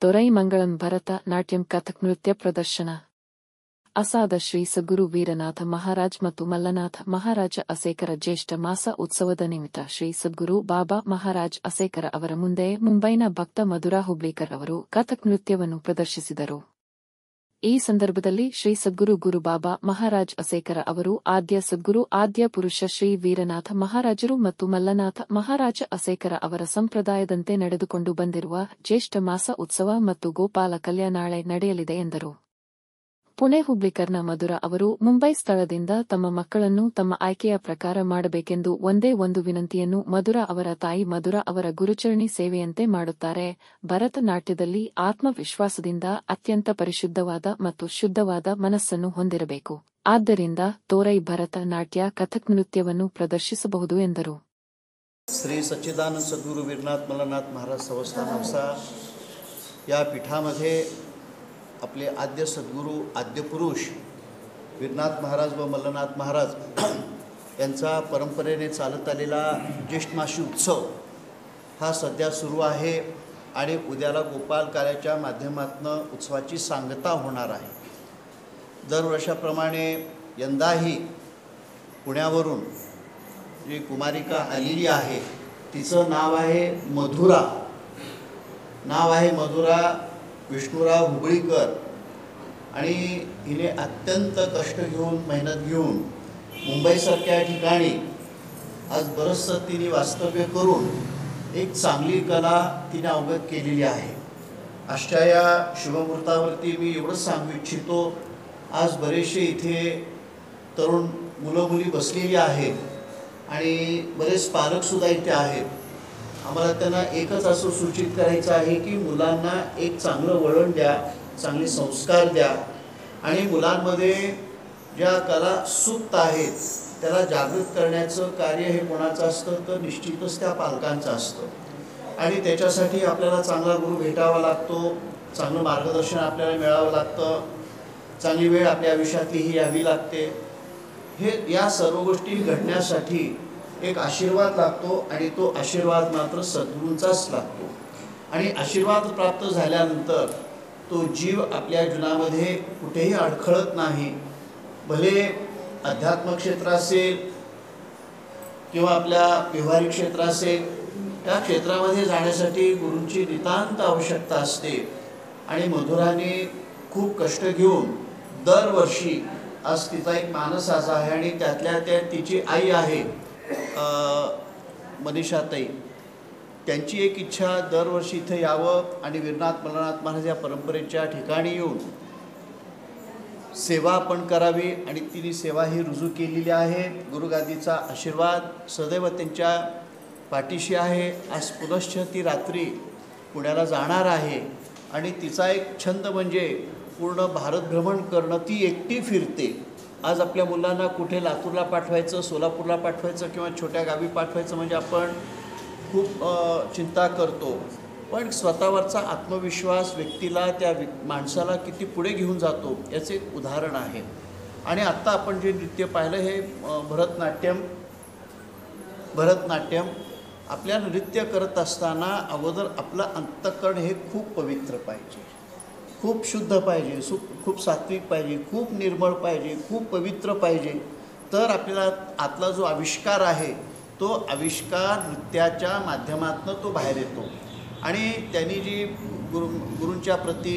तोरई मंगळम भरत नाट्यम कथक नृत्य प्रदर्शन असाद ಶ್ರೀ ಸದ್ಗುರು ವೀರನಾಥ ಮಹಾರಾಜ್ ಮತ್ತು ಮಲ್ಲನಾಥ ಮಹಾರಾಜ ಅಸೇಕರ ಜ್ಯೇಷ್ಠ ಮಾಸ ಉತ್ಸವದ ನಿಮಿತ್ತ ಶ್ರೀ ಸದ್ಗುರು ಬಾಬಾ ಮಹಾರಾಜ್ ಅಸೇಕರ ಅವರ ಮುಂದೆ ಮುಂಬೈನ ಭಕ್ತ ಮಧುರಾ ಹುಬ್ಳೀಕರ್ ಅವರು ಕಥಕ್ ನೃತ್ಯವನ್ನು ಪ್ರದರ್ಶಿಸಿದರು. ಈ ಸಂದರ್ಭದಲ್ಲಿ ಶ್ರೀ ಸದ್ಗುರು ಗುರು ಬಾಬಾ ಮಹಾರಾಜ್ ಅಸೇಕರ ಅವರು ಆದ್ಯ ಸದ್ಗುರು ಆದ್ಯ ಪುರುಷ ಶ್ರೀ ವೀರನಾಥ ಮಹಾರಾಜರು ಮತ್ತು ಮಲ್ಲನಾಥ ಮಹಾರಾಜ ಅಸೇಕರ ಅವರ ಸಂಪ್ರದಾಯದಂತೆ ನಡೆದುಕೊಂಡು ಬಂದಿರುವ ಜ್ಯೇಷ್ಠ ಮಾಸ ಉತ್ಸವ ಮತ್ತು ಗೋಪಾಲ ಕಲ್ಯಾಣ ನಾಳೆ ನಡೆಯಲಿದೆ ಎಂದರು. ಪುಣೆ ಹುಬ್ಳೀಕರ್ನ ಮಧುರಾ ಅವರು ಮುಂಬೈ ಸ್ಥಳದಿಂದ ತಮ್ಮ ಮಕ್ಕಳನ್ನು ತಮ್ಮ ಆಯ್ಕೆಯ ಪ್ರಕಾರ ಮಾಡಬೇಕೆಂದು ಒಂದೇ ಒಂದು ವಿನಂತಿಯನ್ನು ಮಧುರಾ ಅವರ ತಾಯಿ ಮಧುರಾ ಅವರ ಗುರುಚರಣಿ ಸೇವೆಯಂತೆ ಮಾಡುತ್ತಾರೆ. ಭರತನಾಟ್ಯದಲ್ಲಿ ಆತ್ಮವಿಶ್ವಾಸದಿಂದ ಅತ್ಯಂತ ಪರಿಶುದ್ಧವಾದ ಮತ್ತು ಶುದ್ಧವಾದ ಮನಸ್ಸನ್ನು ಹೊಂದಿರಬೇಕು. ಆದ್ದರಿಂದ ತೋರೈ ಭರತ ನಾಟ್ಯ ಕಥಕ್ ನೃತ್ಯವನ್ನು ಪ್ರದರ್ಶಿಸಬಹುದು ಎಂದರು. श्री सच्चिदानंद सद्गुरू वीरनाथ मल्लनाथ महाराज संस्थान हंसा या पीठामध्ये आपले आद्य सद्गुरू आद्य पुरुष वीरनाथ महाराज व मल्लनाथ महाराज यांचा परंपरेने चालत आलेला ज्येष्ठमासी उत्सव हा सध्या सुरू आहे आणि उद्याला गोपाल कार्याच्या माध्यमातून उत्सवाची सांगता होणार आहे. दरवर्षाप्रमाणे यंदाही पुण्यावरून जी कुमारिका आलेली आहे तिचं नाव आहे मधुरा. मधुरा विष्णुराव हुबळीकर आणि हिने अत्यंत कष्ट घेऊन मेहनत घेऊन मुंबईसारख्या ठिकाणी आज बरंचसं तिने वास्तव्य करून एक चांगली कला तिने अवगत केलेली आहे. अशा या शुभमुहूर्तावरती मी एवढंच सांगू इच्छितो, आज बरेचसे इथे तरुण मुलं मुली बसलेली आहेत आणि बरेच पालकसुद्धा इथे आहेत. आम्हाला त्यांना एकच असं सूचित करायचं आहे की मुलांना एक चांगलं वळण द्या, चांगले संस्कार द्या आणि मुलांमध्ये ज्या कला सुप्त आहेत त्याला जागृत करण्याचं कार्य हे कोणाचं असतं तर निश्चितच त्या पालकांचं असतं. आणि त्याच्यासाठी आपल्याला चांगला गुरु भेटावा लागतो, चांगलं मार्गदर्शन आपल्याला मिळावं लागतं, चांगली वेळ आपल्या आयुष्यातलीही यावी लागते. हे या सर्व गोष्टी घडण्यासाठी एक आशीर्वाद लागतो आणि तो आशीर्वाद मात्र सद्गुरूंचाच लागतो. आणि आशीर्वाद प्राप्त झाल्यानंतर तो जीव आपल्या जीवनामध्ये कुठेही अडखळत नाही. भले अध्यात्म क्षेत्र असेल किंवा आपल्या व्यवहारिक क्षेत्र असेल, त्या क्षेत्रामध्ये जाण्यासाठी गुरूंची नितांत आवश्यकता असते. आणि मधुराने खूप कष्ट घेऊन दरवर्षी आज तिचा एक मानस असा आहे आणि त्यातल्या त्या तिची आई आहे मनीषाताई, त्यांची एक इच्छा दरवर्षी इथे यावं आणि वीरनाथ मल्लनाथ महाराज या परंपरेच्या ठिकाणी येऊन सेवा आपण करावी आणि तिने सेवा ही रुजू केलेली आहे. गुरुगादीचा आशीर्वाद सदैव त्यांच्या पाठीशी आहे. आज पुनश्च ती रात्री पुण्याला जाणार आहे आणि तिचा एक छंद म्हणजे पूर्ण भारत भ्रमण करणं. ती एकटी फिरते. आज आपल्या मुलांना कुठे लातूरला पाठवायचं, सोलापूरला पाठवायचं किंवा छोट्या गावी पाठवायचं म्हणजे आपण खूप चिंता करतो, पण स्वतःवरचा आत्मविश्वास व्यक्तीला त्या माणसाला किती पुढे घेऊन जातो याचे एक उदाहरण आहे. आणि आत्ता आपण जे नृत्य पाहिलं हे भरतनाट्यम आपल्या नृत्य करत असताना अगोदर आपलं अंतःकरण हे खूप पवित्र पाहिजे, खूप शुद्ध पाहिजे, खूप सात्विक पाहिजे, खूप निर्मळ पाहिजे, खूप पवित्र पाहिजे. तर आपल्याला आतला जो आविष्कार आहे तो आविष्कार नृत्याच्या माध्यमातून तो बाहेर येतो. आणि त्यांनी जी गुरूंच्या प्रती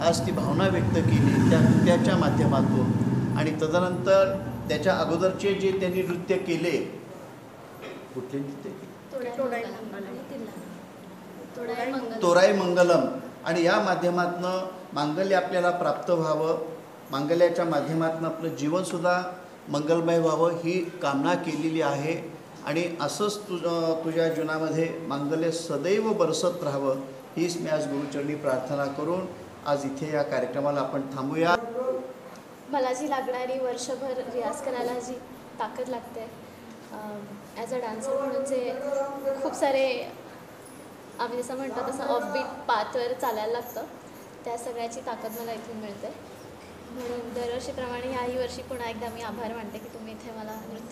आज ती भावना व्यक्त केली त्या नृत्याच्या माध्यमातून आणि तदनंतर त्याच्या अगोदरचे जे त्यांनी नृत्य केले, कुठले नृत्य केले, तोराई मंगलम, आणि या माध्यमातून मांगल्य आपल्याला प्राप्त व्हावं, मांगल्याच्या माध्यमातून आपलं जीवनसुद्धा मंगलमय व्हावं ही कामना केलेली आहे. आणि असंच तुझ्या जीवनामध्ये मांगल्य सदैव बरसत राहावं हीच मी आज गुरुचरणी प्रार्थना करून आज इथे या कार्यक्रमाला आपण थांबूया. मला जी लागणारी वर्षभर रियाज करायला जी ताकद लागते ॲज अ डान्सर म्हणून जे खूप सारे आम्ही जसं म्हणतो तसं ऑफबीट पाथवर चालायला लागतं, त्या सगळ्याची ताकद मला इथून मिळते. म्हणून दरवर्षीप्रमाणे याही वर्षी पुन्हा एकदा मी आभार मानते की तुम्ही इथे मला नृत्य